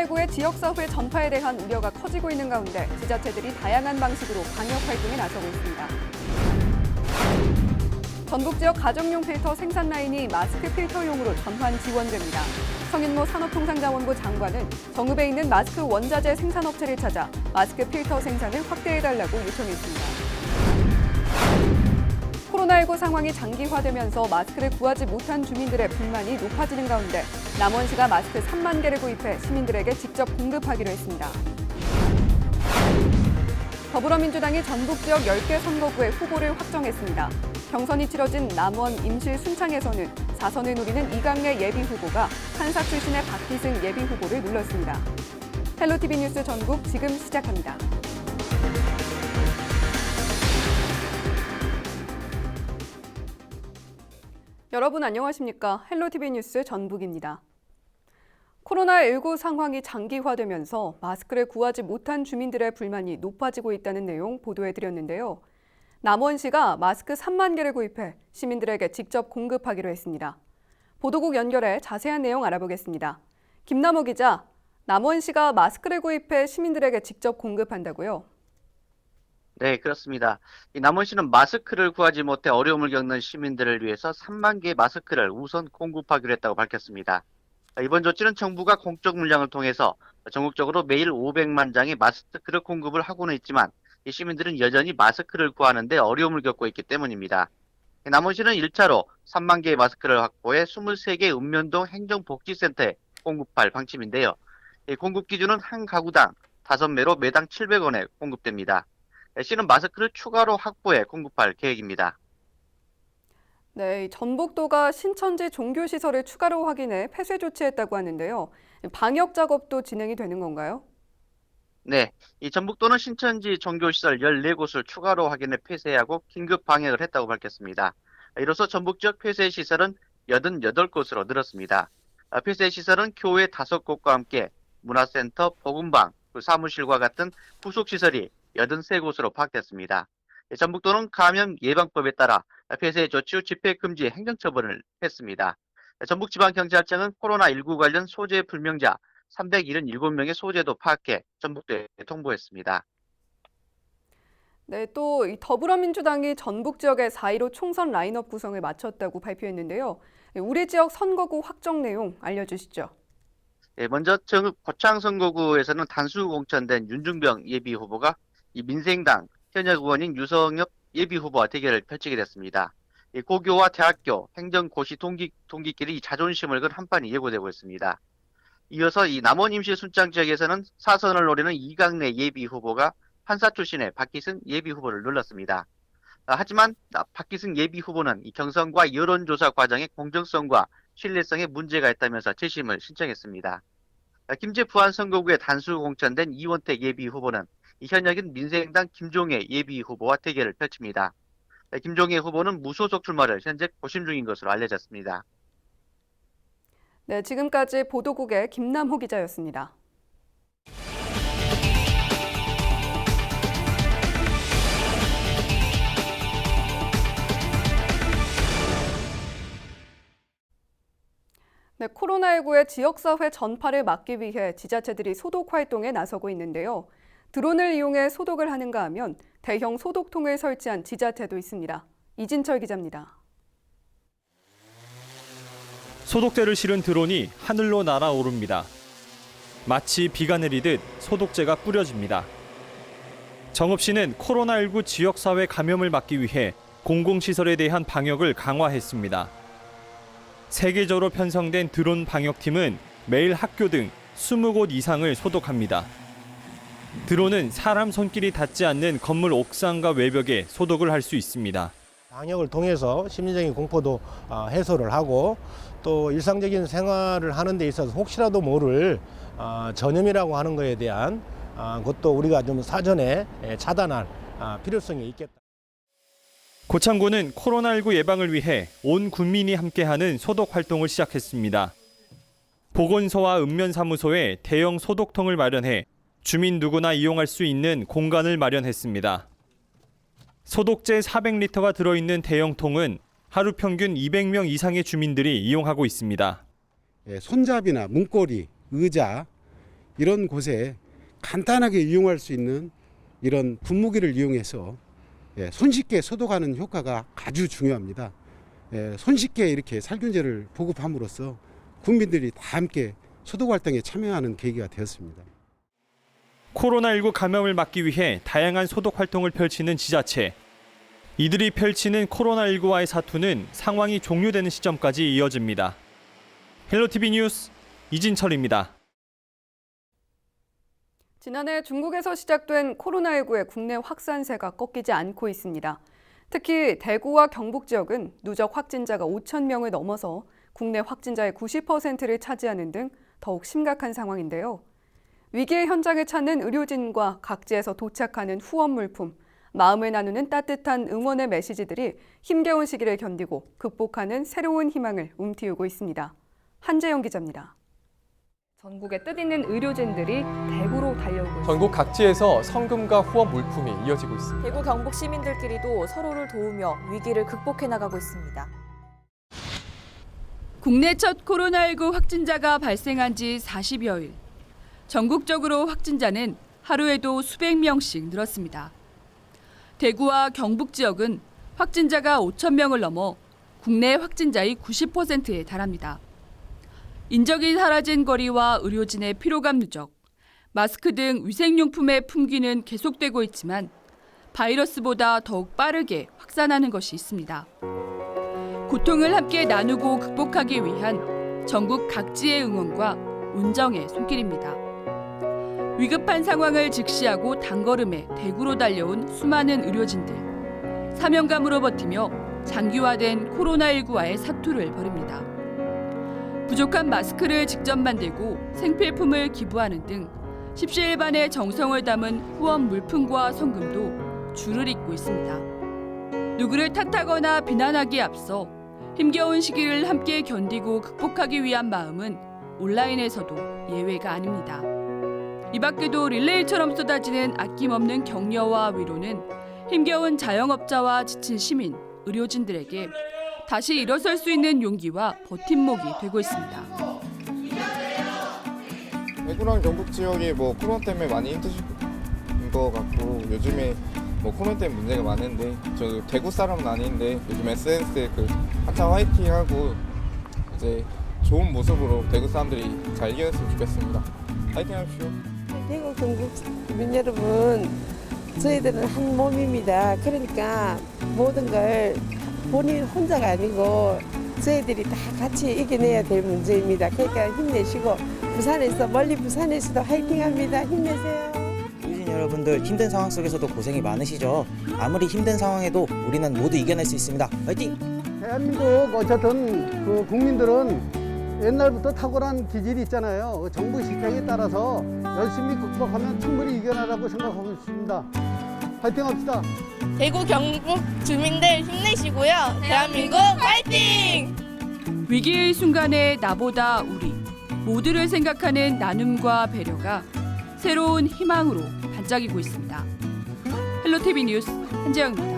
코로나19의 지역사회 전파에 대한 우려가 커지고 있는 가운데 지자체들이 다양한 방식으로 방역 활동에 나서고 있습니다. 전북 지역 가정용 필터 생산 라인이 마스크 필터용으로 전환 지원됩니다. 성인모 산업통상자원부 장관은 정읍에 있는 마스크 원자재 생산업체를 찾아 마스크 필터 생산을 확대해달라고 요청했습니다. 코로나19 상황이 장기화되면서 마스크를 구하지 못한 주민들의 불만이 높아지는 가운데 남원시가 마스크 3만 개를 구입해 시민들에게 직접 공급하기로 했습니다. 더불어민주당이 전북 지역 10개 선거구의 후보를 확정했습니다. 경선이 치러진 남원, 임실, 순창에서는 4선을 노리는 이강래 예비후보가 판사 출신의 박기승 예비후보를 눌렀습니다. 헬로티비 뉴스 전북 지금 시작합니다. 여러분 안녕하십니까? 헬로티비 뉴스 전북입니다. 코로나19 상황이 장기화되면서 마스크를 구하지 못한 주민들의 불만이 높아지고 있다는 내용 보도해드렸는데요. 남원시가 마스크 3만 개를 구입해 시민들에게 직접 공급하기로 했습니다. 보도국 연결해 자세한 내용 알아보겠습니다. 김남호 기자, 남원시가 마스크를 구입해 시민들에게 직접 공급한다고요? 네, 그렇습니다. 남원시는 마스크를 구하지 못해 어려움을 겪는 시민들을 위해서 3만 개의 마스크를 우선 공급하기로 했다고 밝혔습니다. 이번 조치는 정부가 공적 물량을 통해서 전국적으로 매일 500만 장의 마스크를 공급을 하고는 있지만 이 시민들은 여전히 마스크를 구하는데 어려움을 겪고 있기 때문입니다. 남원시는 1차로 3만 개의 마스크를 확보해 23개 읍면동 행정복지센터에 공급할 방침인데요. 공급 기준은 한 가구당 5매로 매당 700원에 공급됩니다. 시는 마스크를 추가로 확보해 공급할 계획입니다. 네, 전북도가 신천지 종교시설을 추가로 확인해 폐쇄 조치했다고 하는데요. 방역 작업도 진행이 되는 건가요? 네, 이 전북도는 신천지 종교시설 14곳을 추가로 확인해 폐쇄하고 긴급 방역을 했다고 밝혔습니다. 이로써 전북 지역 폐쇄 시설은 88곳으로 늘었습니다. 폐쇄 시설은 교회 5곳과 함께 문화센터, 복음방, 사무실과 같은 부속 시설이 83곳으로 파악됐습니다. 전북도는 감염 예방법에 따라 폐쇄 조치 후 집회 금지 행정처분을 했습니다. 전북지방경찰청은 코로나19 관련 소재 불명자 377명의 소재도 파악해 전북도에 통보했습니다. 네, 또 더불어민주당이 전북 지역의 4.15 총선 라인업 구성을 마쳤다고 발표했는데요. 우리 지역 선거구 확정 내용 알려주시죠. 네, 먼저 고창 선거구에서는 단수 공천된 윤중병 예비후보가 이 민생당 현역 의원인 유성엽 예비후보와 대결을 펼치게 됐습니다. 고교와 대학교, 행정고시 동기끼리 자존심을 건 한판이 예고되고 있습니다. 이어서 이 남원 임실 순창 지역에서는 4선을 노리는 이강래 예비후보가 판사 출신의 박기승 예비후보를 눌렀습니다. 하지만 박기승 예비후보는 이 경선과 여론조사 과정의 공정성과 신뢰성에 문제가 있다면서 재심을 신청했습니다. 김제 부안 선거구에 단수 공천된 이원택 예비후보는 이 현역인 민생당 김종애 예비후보와 대결을 펼칩니다. 김종애 후보는 무소속 출마를 현재 고심 중인 것으로 알려졌습니다. 네, 지금까지 보도국의 김남호 기자였습니다. 네, 코로나19의 지역사회 전파를 막기 위해 지자체들이 소독 활동에 나서고 있는데요. 드론을 이용해 소독을 하는가 하면 대형 소독통을 설치한 지자체도 있습니다. 이진철 기자입니다. 소독제를 실은 드론이 하늘로 날아오릅니다. 마치 비가 내리듯 소독제가 뿌려집니다. 정읍시는 코로나19 지역사회 감염을 막기 위해 공공시설에 대한 방역을 강화했습니다. 세계적으로 편성된 드론 방역팀은 매일 학교 등 20곳 이상을 소독합니다. 드론은 사람 손길이 닿지 않는 건물 옥상과 외벽에 소독을 할 수 있습니다. 방역을 통해서 심리적인 공포도 해소를 하고 또 일상적인 생활을 하는 데 있어서 혹시라도 모를 전염이라고 하는 것에 대한 것도 우리가 좀 사전에 차단할 필요성이 있겠다. 고창군은 코로나19 예방을 위해 온 국민이 함께하는 소독 활동을 시작했습니다. 보건소와 읍면사무소에 대형 소독통을 마련해 주민 누구나 이용할 수 있는 공간을 마련했습니다. 소독제 400리터가 들어있는 대형통은 하루 평균 200명 이상의 주민들이 이용하고 있습니다. 손잡이나 문고리, 의자 이런 곳에 간단하게 이용할 수 있는 이런 분무기를 이용해서 손쉽게 소독하는 효과가 아주 중요합니다. 손쉽게 이렇게 살균제를 보급함으로써 국민들이 다 함께 소독 활동에 참여하는 계기가 되었습니다. 코로나19 감염을 막기 위해 다양한 소독 활동을 펼치는 지자체. 이들이 펼치는 코로나19와의 사투는 상황이 종료되는 시점까지 이어집니다. 헬로티비 뉴스 이진철입니다. 지난해 중국에서 시작된 코로나19의 국내 확산세가 꺾이지 않고 있습니다. 특히 대구와 경북 지역은 누적 확진자가 5천 명을 넘어서 국내 확진자의 90%를 차지하는 등 더욱 심각한 상황인데요. 위기의 현장을 찾는 의료진과 각지에서 도착하는 후원 물품, 마음을 나누는 따뜻한 응원의 메시지들이 힘겨운 시기를 견디고 극복하는 새로운 희망을 움트우고 있습니다. 한재영 기자입니다. 전국에 뜻있는 의료진들이 대구로 달려오고 있습니다. 전국 각지에서 성금과 후원 물품이 이어지고 있습니다. 대구 경북 시민들끼리도 서로를 도우며 위기를 극복해 나가고 있습니다. 국내 첫 코로나19 확진자가 발생한 지 40여일. 전국적으로 확진자는 하루에도 수백 명씩 늘었습니다. 대구와 경북 지역은 확진자가 5천 명을 넘어 국내 확진자의 90%에 달합니다. 인적이 사라진 거리와 의료진의 피로감 누적, 마스크 등 위생용품의 품귀는 계속되고 있지만 바이러스보다 더욱 빠르게 확산하는 것이 있습니다. 고통을 함께 나누고 극복하기 위한 전국 각지의 응원과 운정의 손길입니다. 위급한 상황을 직시하고 단걸음에 대구로 달려온 수많은 의료진들. 사명감으로 버티며 장기화된 코로나19와의 사투를 벌입니다. 부족한 마스크를 직접 만들고 생필품을 기부하는 등 십시일반의 정성을 담은 후원 물품과 성금도 줄을 잇고 있습니다. 누구를 탓하거나 비난하기에 앞서 힘겨운 시기를 함께 견디고 극복하기 위한 마음은 온라인에서도 예외가 아닙니다. 이 밖에도 릴레이처럼 쏟아지는 아낌없는 격려와 위로는 힘겨운 자영업자와 지친 시민, 의료진들에게 다시 일어설 수 있는 용기와 버팀목이 되고 있습니다. 대구랑 경북 지역이 코로나 때문에 많이 힘드신 것 같고 요즘에 코로나 때문에 문제가 많은데 저 대구 사람은 아닌데 요즘 SNS에 한참 화이팅하고 이제 좋은 모습으로 대구 사람들이 잘 이겨냈으면 좋겠습니다. 화이팅하십시오. 대구 경북 국민 여러분, 저희들은 한 몸입니다. 그러니까 모든 걸 본인 혼자가 아니고 저희들이 다 같이 이겨내야 될 문제입니다. 그러니까 힘내시고 멀리 부산에서도 화이팅합니다. 힘내세요. 의료진 여러분들 힘든 상황 속에서도 고생이 많으시죠? 아무리 힘든 상황에도 우리는 모두 이겨낼 수 있습니다. 화이팅! 대한민국 어쨌든 국민들은 옛날부터 탁월한 기질이 있잖아요. 정부 식량에 따라서 열심히 극복하면 충분히 이겨내라고 생각하고 있습니다. 화이팅합시다. 대구 경북 주민들 힘내시고요. 대한민국 화이팅! 위기의 순간에 나보다 우리 모두를 생각하는 나눔과 배려가 새로운 희망으로 반짝이고 있습니다. 헬로티비 뉴스 한재영입니다.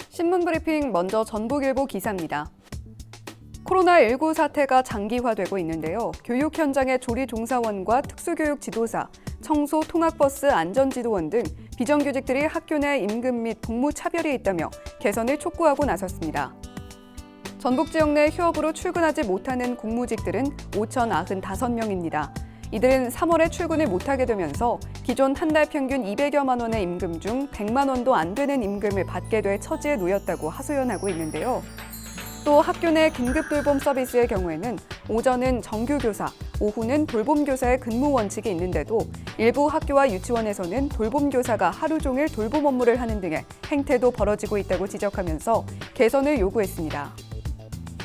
신문 브리핑 먼저 전북일보 기사입니다. 코로나19 사태가 장기화되고 있는데요. 교육 현장의 조리 종사원과 특수교육 지도사, 청소 통학버스 안전지도원 등 비정규직들이 학교 내 임금 및 복무 차별이 있다며 개선을 촉구하고 나섰습니다. 전북 지역 내 휴업으로 출근하지 못하는 공무직들은 5,095명입니다. 이들은 3월에 출근을 못하게 되면서 기존 한 달 평균 200여만 원의 임금 중 100만 원도 안 되는 임금을 받게 될 처지에 놓였다고 하소연하고 있는데요. 또 학교 내 긴급 돌봄 서비스의 경우에는 오전은 정규교사, 오후는 돌봄교사의 근무 원칙이 있는데도 일부 학교와 유치원에서는 돌봄교사가 하루 종일 돌봄 업무를 하는 등의 행태도 벌어지고 있다고 지적하면서 개선을 요구했습니다.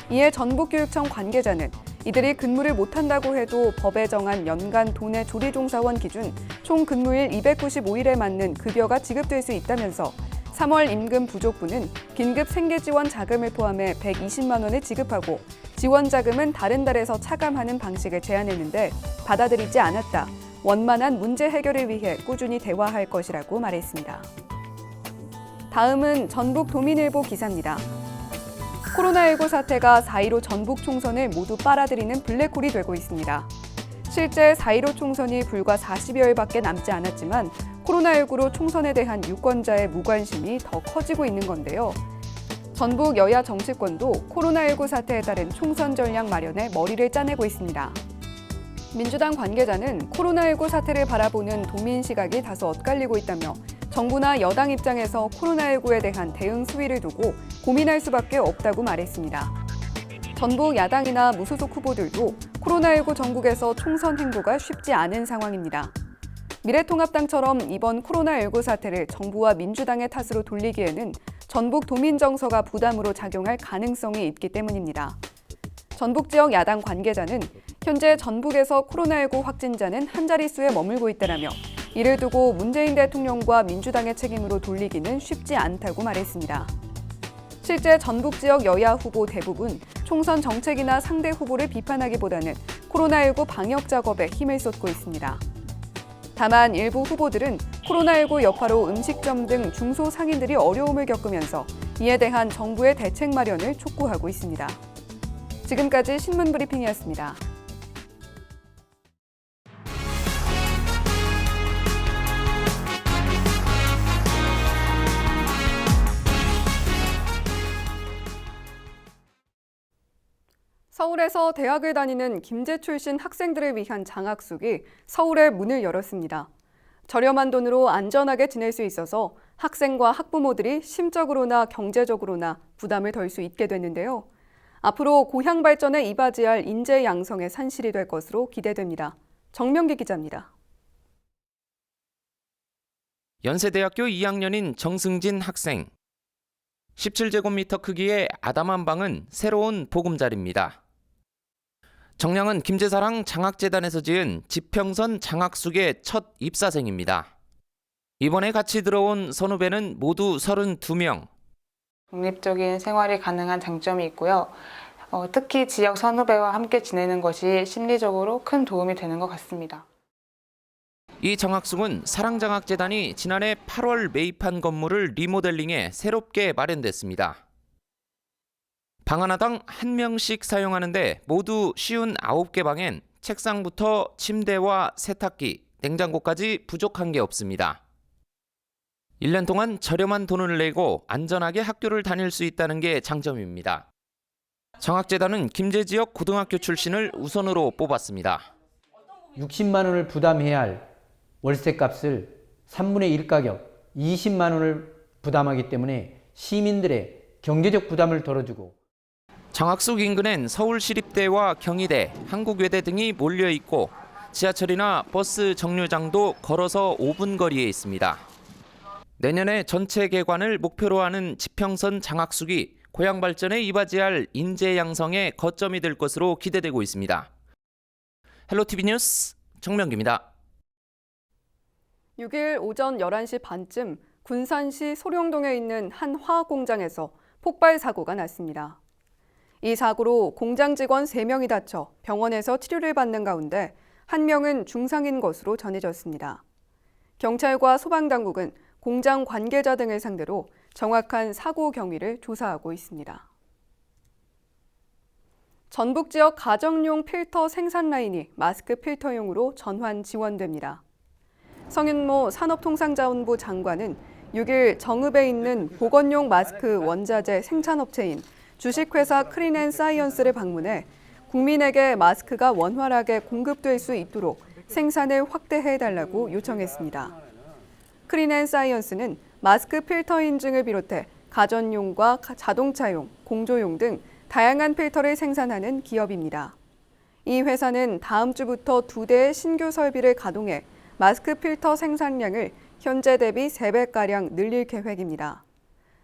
이에 전북교육청 관계자는 이들이 근무를 못한다고 해도 법에 정한 연간 도내 조리종사원 기준 총 근무일 295일에 맞는 급여가 지급될 수 있다면서 3월 임금 부족분은 긴급 생계지원 자금을 포함해 120만 원을 지급하고 지원 자금은 다른 달에서 차감하는 방식을 제안했는데 받아들이지 않았다. 원만한 문제 해결을 위해 꾸준히 대화할 것이라고 말했습니다. 다음은 전북도민일보 기사입니다. 코로나19 사태가 4.15 전북 총선을 모두 빨아들이는 블랙홀이 되고 있습니다. 실제 4.15 총선이 불과 40여일밖에 남지 않았지만 코로나19로 총선에 대한 유권자의 무관심이 더 커지고 있는 건데요. 전북 여야 정치권도 코로나19 사태에 따른 총선 전략 마련에 머리를 짜내고 있습니다. 민주당 관계자는 코로나19 사태를 바라보는 도민 시각이 다소 엇갈리고 있다며 정부나 여당 입장에서 코로나19에 대한 대응 수위를 두고 고민할 수밖에 없다고 말했습니다. 전북 야당이나 무소속 후보들도 코로나19 전국에서 총선 행보가 쉽지 않은 상황입니다. 미래통합당처럼 이번 코로나19 사태를 정부와 민주당의 탓으로 돌리기에는 전북 도민 정서가 부담으로 작용할 가능성이 있기 때문입니다. 전북 지역 야당 관계자는 현재 전북에서 코로나19 확진자는 한 자릿수에 머물고 있다라며 이를 두고 문재인 대통령과 민주당의 책임으로 돌리기는 쉽지 않다고 말했습니다. 실제 전북 지역 여야 후보 대부분 총선 정책이나 상대 후보를 비판하기보다는 코로나19 방역 작업에 힘을 쏟고 있습니다. 다만 일부 후보들은 코로나19 여파로 음식점 등 중소상인들이 어려움을 겪으면서 이에 대한 정부의 대책 마련을 촉구하고 있습니다. 지금까지 신문브리핑이었습니다. 서울에서 대학을 다니는 김제 출신 학생들을 위한 장학숙이 서울의 문을 열었습니다. 저렴한 돈으로 안전하게 지낼 수 있어서 학생과 학부모들이 심적으로나 경제적으로나 부담을 덜 수 있게 됐는데요. 앞으로 고향 발전에 이바지할 인재 양성의 산실이 될 것으로 기대됩니다. 정명기 기자입니다. 연세대학교 2학년인 정승진 학생. 17제곱미터 크기의 아담한 방은 새로운 보금자리입니다. 정량은 김제사랑 장학재단에서 지은 지평선 장학숙의 첫 입사생입니다. 이번에 같이 들어온 선후배는 모두 32명. 독립적인 생활이 가능한 장점이 있고요. 특히 지역 선후배와 함께 지내는 것이 심리적으로 큰 도움이 되는 것 같습니다. 이 장학숙은 사랑장학재단이 지난해 8월 매입한 건물을 리모델링해 새롭게 마련됐습니다. 방 하나당 1명씩 사용하는데 모두 쉬운 9개 방엔 책상부터 침대와 세탁기, 냉장고까지 부족한 게 없습니다. 1년 동안 저렴한 돈을 내고 안전하게 학교를 다닐 수 있다는 게 장점입니다. 장학재단은 김제 지역 고등학교 출신을 우선으로 뽑았습니다. 60만 원을 부담해야 할 월세값을 3분의 1 가격 20만 원을 부담하기 때문에 시민들의 경제적 부담을 덜어주고 장학숙 인근엔 서울시립대와 경희대, 한국외대 등이 몰려 있고 지하철이나 버스 정류장도 걸어서 5분 거리에 있습니다. 내년에 전체 개관을 목표로 하는 지평선 장학숙이 고향 발전에 이바지할 인재 양성의 거점이 될 것으로 기대되고 있습니다. 헬로티비 뉴스 정명기입니다. 6일 오전 11시 반쯤 군산시 소룡동에 있는 한 화학 공장에서 폭발 사고가 났습니다. 이 사고로 공장 직원 3명이 다쳐 병원에서 치료를 받는 가운데 1명은 중상인 것으로 전해졌습니다. 경찰과 소방당국은 공장 관계자 등을 상대로 정확한 사고 경위를 조사하고 있습니다. 전북 지역 가정용 필터 생산 라인이 마스크 필터용으로 전환 지원됩니다. 성윤모 산업통상자원부 장관은 6일 정읍에 있는 보건용 마스크 원자재 생산업체인 주식회사 크린앤사이언스를 방문해 국민에게 마스크가 원활하게 공급될 수 있도록 생산을 확대해달라고 요청했습니다. 크린앤사이언스는 마스크 필터 인증을 비롯해 가전용과 자동차용, 공조용 등 다양한 필터를 생산하는 기업입니다. 이 회사는 다음 주부터 2대의 신규 설비를 가동해 마스크 필터 생산량을 현재 대비 3배가량 늘릴 계획입니다.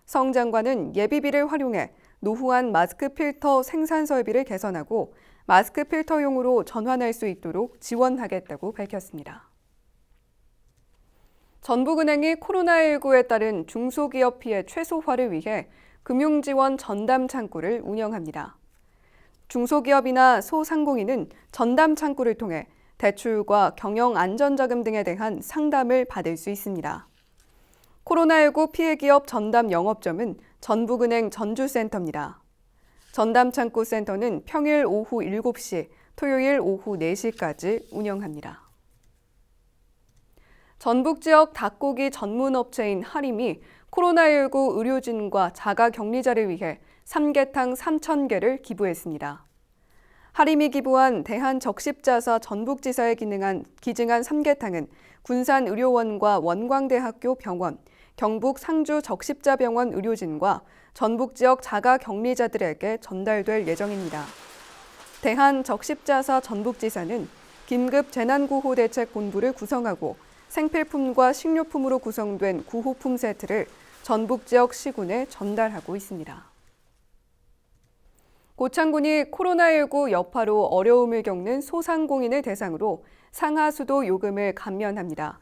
성 장관은 예비비를 활용해 노후한 마스크 필터 생산 설비를 개선하고 마스크 필터용으로 전환할 수 있도록 지원하겠다고 밝혔습니다. 전북은행이 코로나19에 따른 중소기업 피해 최소화를 위해 금융지원 전담 창구를 운영합니다. 중소기업이나 소상공인은 전담 창구를 통해 대출과 경영 안전자금 등에 대한 상담을 받을 수 있습니다. 코로나19 피해기업 전담 영업점은 전북은행 전주센터입니다. 전담창구센터는 평일 오후 7시, 토요일 오후 4시까지 운영합니다. 전북 지역 닭고기 전문 업체인 하림이 코로나19 의료진과 자가격리자를 위해 삼계탕 3,000개를 기부했습니다. 하림이 기부한 대한적십자사 전북지사에 기증한 삼계탕은 군산의료원과 원광대학교 병원, 경북 상주 적십자병원 의료진과 전북 지역 자가격리자들에게 전달될 예정입니다. 대한적십자사 전북지사는 긴급 재난구호대책본부를 구성하고 생필품과 식료품으로 구성된 구호품 세트를 전북 지역 시군에 전달하고 있습니다. 고창군이 코로나19 여파로 어려움을 겪는 소상공인을 대상으로 상하수도 요금을 감면합니다.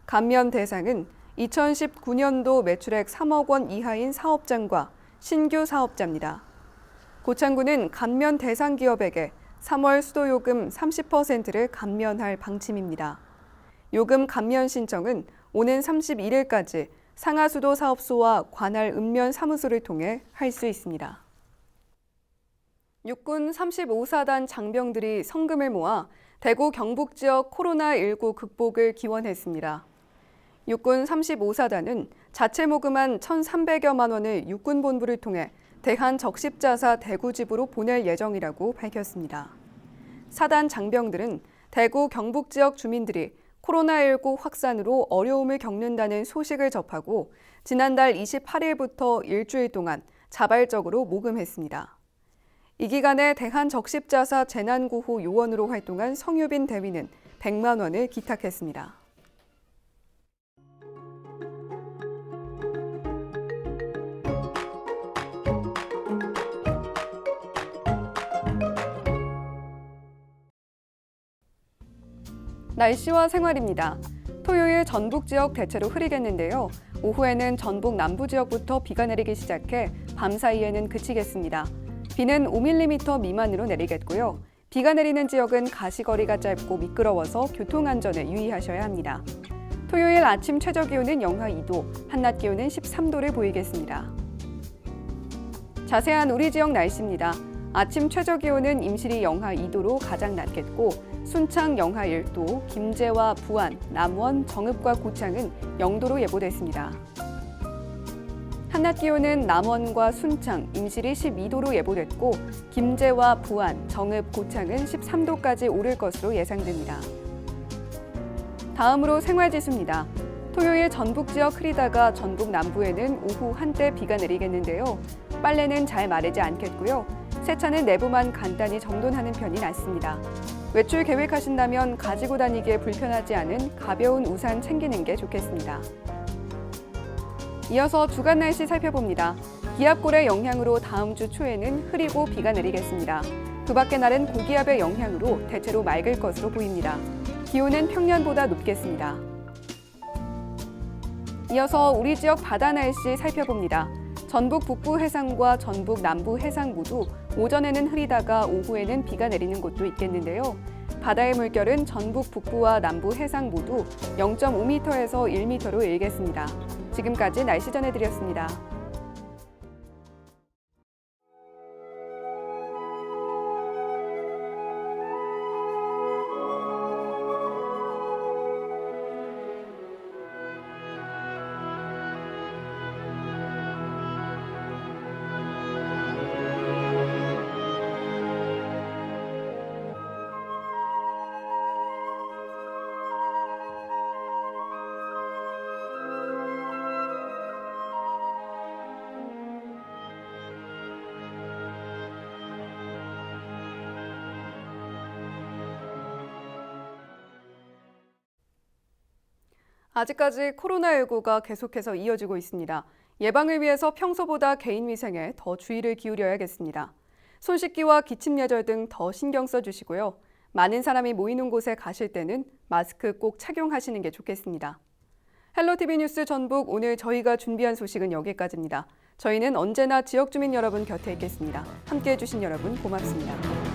감면 대상은 2019년도 매출액 3억 원 이하인 사업장과 신규 사업자입니다. 고창군은 감면 대상 기업에게 3월 수도요금 30%를 감면할 방침입니다. 요금 감면 신청은 오는 31일까지 상하수도 사업소와 관할 읍면 사무소를 통해 할 수 있습니다. 육군 35사단 장병들이 성금을 모아 대구 경북 지역 코로나19 극복을 기원했습니다. 육군 35사단은 자체 모금한 1,300여만 원을 육군본부를 통해 대한적십자사 대구집으로 보낼 예정이라고 밝혔습니다. 사단 장병들은 대구 경북 지역 주민들이 코로나19 확산으로 어려움을 겪는다는 소식을 접하고 지난달 28일부터 일주일 동안 자발적으로 모금했습니다. 이 기간에 대한적십자사 재난구호 요원으로 활동한 성유빈 대위는 100만 원을 기탁했습니다. 날씨와 생활입니다. 토요일 전북 지역 대체로 흐리겠는데요. 오후에는 전북 남부 지역부터 비가 내리기 시작해 밤 사이에는 그치겠습니다. 비는 5mm 미만으로 내리겠고요. 비가 내리는 지역은 가시거리가 짧고 미끄러워서 교통안전에 유의하셔야 합니다. 토요일 아침 최저기온은 영하 2도, 한낮 기온은 13도를 보이겠습니다. 자세한 우리 지역 날씨입니다. 아침 최저기온은 임실이 영하 2도로 가장 낮겠고 순창 영하 1도, 김제와 부안, 남원, 정읍과 고창은 0도로 예보됐습니다. 한낮 기온은 남원과 순창, 임실이 12도로 예보됐고 김제와 부안, 정읍, 고창은 13도까지 오를 것으로 예상됩니다. 다음으로 생활지수입니다. 토요일 전북 지역 흐리다가 전북 남부에는 오후 한때 비가 내리겠는데요. 빨래는 잘 마르지 않겠고요. 세차는 내부만 간단히 정돈하는 편이 낫습니다. 외출 계획하신다면 가지고 다니기에 불편하지 않은 가벼운 우산 챙기는 게 좋겠습니다. 이어서 주간 날씨 살펴봅니다. 기압골의 영향으로 다음 주 초에는 흐리고 비가 내리겠습니다. 그 밖의 날은 고기압의 영향으로 대체로 맑을 것으로 보입니다. 기온은 평년보다 높겠습니다. 이어서 우리 지역 바다 날씨 살펴봅니다. 전북 북부 해상과 전북 남부 해상 모두 오전에는 흐리다가 오후에는 비가 내리는 곳도 있겠는데요. 바다의 물결은 전북 북부와 남부 해상 모두 0.5m에서 1m로 일겠습니다. 지금까지 날씨 전해드렸습니다. 아직까지 코로나19가 계속해서 이어지고 있습니다. 예방을 위해서 평소보다 개인 위생에 더 주의를 기울여야겠습니다. 손 씻기와 기침 예절 등 더 신경 써주시고요. 많은 사람이 모이는 곳에 가실 때는 마스크 꼭 착용하시는 게 좋겠습니다. 헬로티비 뉴스 전북, 오늘 저희가 준비한 소식은 여기까지입니다. 저희는 언제나 지역 주민 여러분 곁에 있겠습니다. 함께해 주신 여러분 고맙습니다.